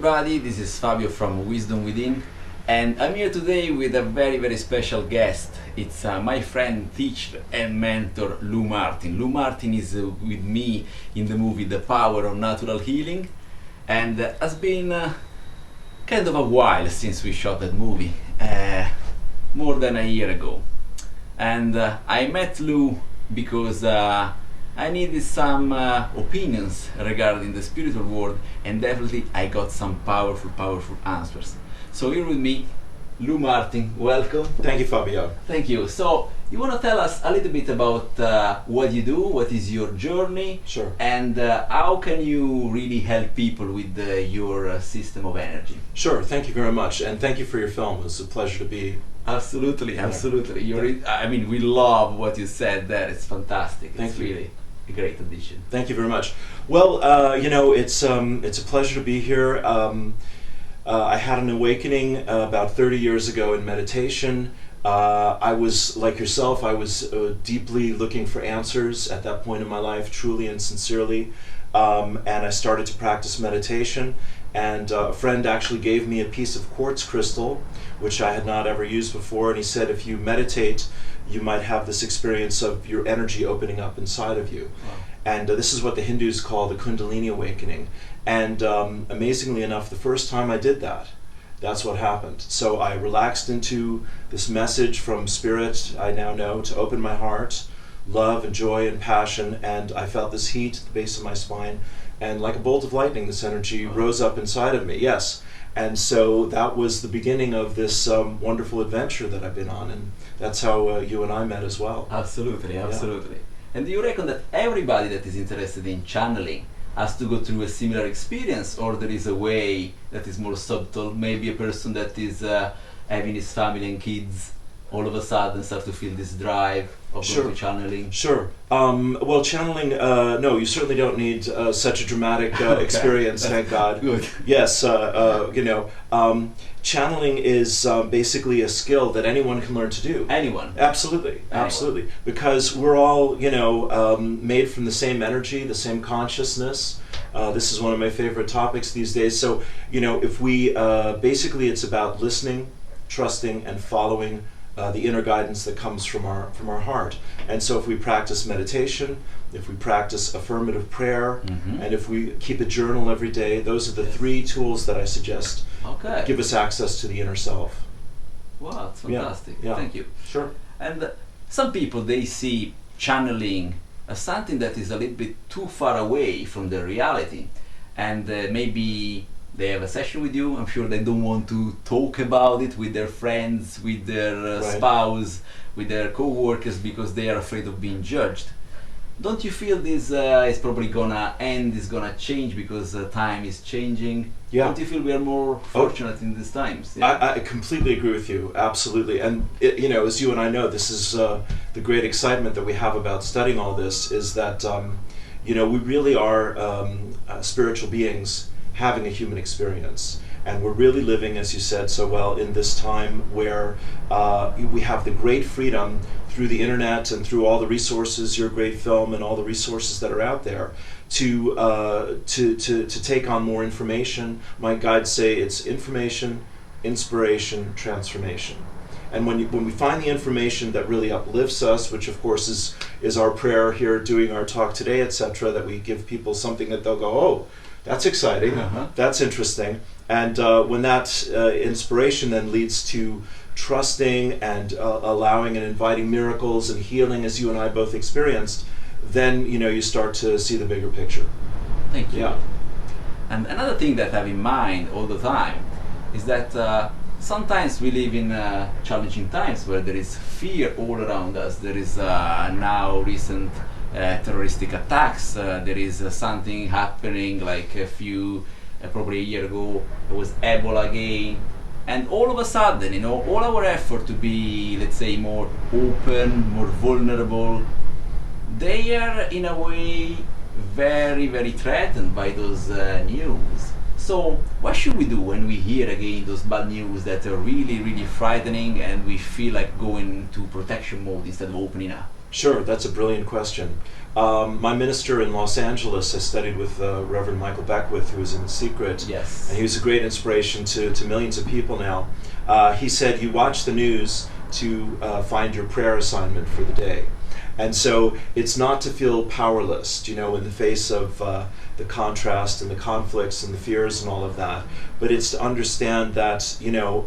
everybody, this is Fabio from Wisdom Within, and I'm here today with a very special guest. It's my friend, teacher and mentor Lou Martin. Lou Martin is with me in the movie The Power of Natural Healing, and has been kind of a while since we shot that movie, more than a year ago. And I met Lou because I needed some opinions regarding the spiritual world, and definitely I got some powerful answers. So here with me, Lou Martin, welcome. Thank you, Fabio. Thank you. So you want to tell us a little bit about what you do, what is your journey, Sure. and how can you really help people with your system of energy? Sure, thank you very much, and thank you for your film. It was a pleasure to be. Absolutely. I mean, we love what you said there. It's fantastic. Thank It's you. really a great addition. Thank you very much. Well, it's a pleasure to be here. I had an awakening about 30 years ago in meditation. I was, like yourself, I was deeply looking for answers at that point in my life, truly and sincerely. And I started to practice meditation. And a friend actually gave me a piece of quartz crystal, which I had not ever used before. And he said, if you meditate, you might have this experience of your energy opening up inside of you. Wow. And this is what the Hindus call the Kundalini awakening. And amazingly enough, the first time I did that, that's what happened. So I relaxed into this message from Spirit, I now know, to open my heart, love and joy and passion, and I felt this heat at the base of my spine, and like a bolt of lightning, this energy rose up inside of me, yes. And so that was the beginning of this wonderful adventure that I've been on, and that's how you and I met as well. Absolutely. And do you reckon that everybody that is interested in channeling has to go through a similar experience, or there is a way that is more subtle? Maybe a person that is having his family and kids all of a sudden start to feel this drive of Sure. going to channeling. Sure. Well, channeling, no, you certainly don't need such a dramatic experience, thank God. Good. Yes, channeling is basically a skill that anyone can learn to do. Anyone. Absolutely. Because we're all, made from the same energy, the same consciousness. This is one of my favorite topics these days. So, if we, basically it's about listening, trusting, and following the inner guidance that comes from our heart. And so if we practice meditation, if we practice affirmative prayer, and if we keep a journal every day, those are the three tools that I suggest Okay. give us access to the inner self. Wow, it's fantastic. Yeah. Thank you. Sure. And some people, they see channeling as something that is a little bit too far away from the reality, and maybe they have a session with you. I'm sure they don't want to talk about it with their friends, with their Right. spouse, with their co-workers, because they are afraid of being judged. Don't you feel this is probably gonna end, is gonna change because time is changing? Yeah. Don't you feel we are more fortunate in these times? Yeah. I completely agree with you, absolutely. And as you and I know, this is the great excitement that we have about studying all this, is that we really are spiritual beings having a human experience, and we're really living, as you said so well, in this time where we have the great freedom through the internet and through all the resources, your great film, and all the resources that are out there, to take on more information. My guides say it's information, inspiration, transformation. And when we find the information that really uplifts us, which of course is our prayer here doing our talk today, etc., that we give people something that they'll go, oh, that's exciting, that's interesting. And when that inspiration then leads to trusting and allowing and inviting miracles and healing, as you and I both experienced, then you start to see the bigger picture. Thank you. Yeah. And another thing that I have in mind all the time is that sometimes we live in challenging times where there is fear all around us. There is now recent terroristic attacks. There is something happening like probably a year ago, there was Ebola again. And all of a sudden, all our effort to be, let's say, more open, more vulnerable, they are in a way very threatened by those news. So what should we do when we hear again those bad news that are really frightening, and we feel like going to protection mode instead of opening up? Sure, that's a brilliant question. My minister in Los Angeles, I studied with Reverend Michael Beckwith, who was in The Secret. Yes. And he was a great inspiration to millions of people now. He said, you watch the news to find your prayer assignment for the day. And so it's not to feel powerless, in the face of the contrast and the conflicts and the fears and all of that, but it's to understand that,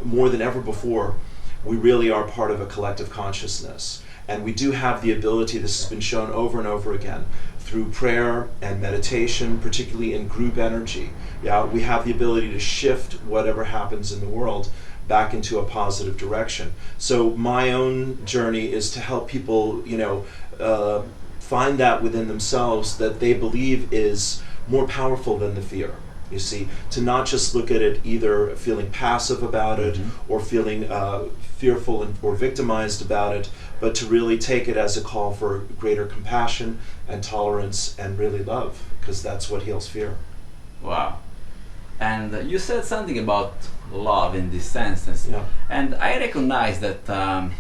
more than ever before, we really are part of a collective consciousness. And we do have the ability, this has been shown over and over again, through prayer and meditation, particularly in group energy. Yeah, we have the ability to shift whatever happens in the world back into a positive direction. So my own journey is to help people, find that within themselves that they believe is more powerful than the fear. You see, to not just look at it either feeling passive about it or feeling fearful or victimized about it, but to really take it as a call for greater compassion and tolerance and really love, because that's what heals fear. Wow. And you said something about love in this sentence. Yeah. And I recognize that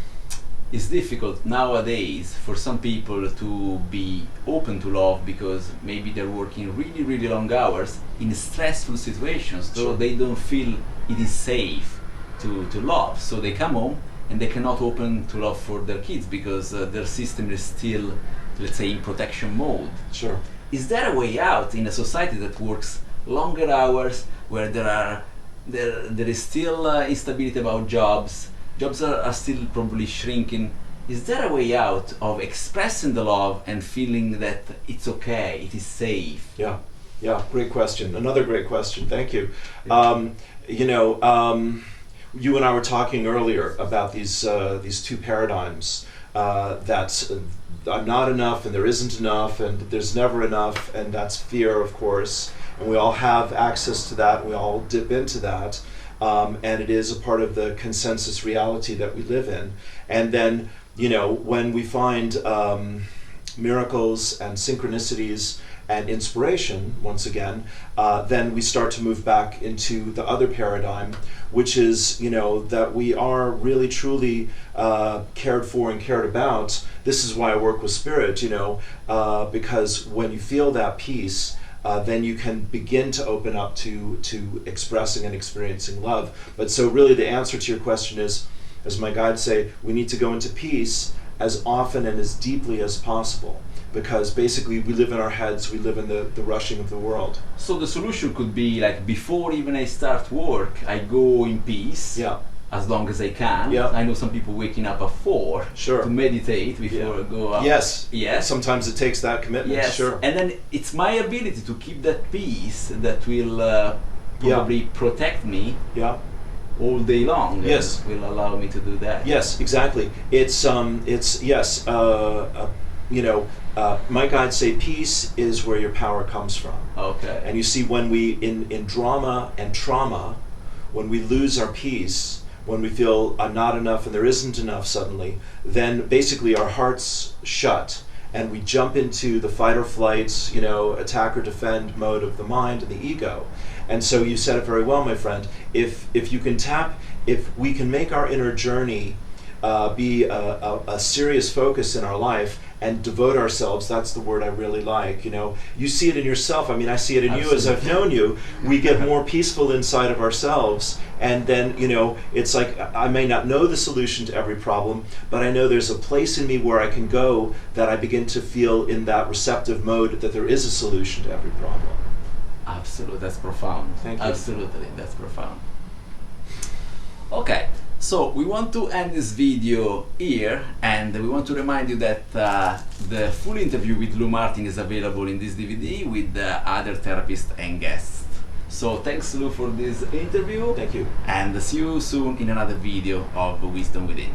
it's difficult nowadays for some people to be open to love because maybe they're working really, really long hours in stressful situations, so Sure. they don't feel it is safe to love. So they come home and they cannot open to love for their kids because their system is still, let's say, in protection mode. Sure. Is there a way out in a society that works longer hours, where there is still instability about jobs are still probably shrinking? Is there a way out of expressing the love and feeling that it's okay, it is safe? Yeah, great question. Another great question. Thank you. You and I were talking earlier about these two paradigms, that I'm not enough and there isn't enough and there's never enough, and that's fear, of course. And we all have access to that. We all dip into that. And it is a part of the consensus reality that we live in. And then, when we find miracles and synchronicities and inspiration, once again, then we start to move back into the other paradigm, which is, that we are really truly cared for and cared about. This is why I work with spirit, because when you feel that peace, then you can begin to open up to expressing and experiencing love. But so really the answer to your question is, as my guides say, we need to go into peace as often and as deeply as possible, because basically we live in our heads, we live in the rushing of the world. So the solution could be like, before even I start work, I go in peace. Yeah. As long as I can. Yeah. I know some people waking up at 4 Sure. to meditate before I go out. Yes. Yes. Sometimes it takes that commitment. Yes. Sure. And then it's my ability to keep that peace that will probably protect me Yeah. all day long. Yes. Will allow me to do that. Yes, exactly. My guides say peace is where your power comes from. Okay. And you see, when we in drama and trauma, when we lose our peace, when we feel I'm not enough and there isn't enough suddenly, then basically our hearts shut and we jump into the fight or flight, attack or defend mode of the mind and the ego. And so you said it very well, my friend. If we can make our inner journey be a serious focus in our life and devote ourselves, that's the word I really like. You see it in yourself. I mean, I see it in you as I've known you. We get more peaceful inside of ourselves, and then, it's like I may not know the solution to every problem, but I know there's a place in me where I can go that I begin to feel in that receptive mode that there is a solution to every problem. Absolutely, that's profound. Thank you. Absolutely, that's profound. Okay. So we want to end this video here, and we want to remind you that the full interview with Lou Martin is available in this DVD with other therapists and guests. So thanks, Lou, for this interview. Thank you. And see you soon in another video of Wisdom Within.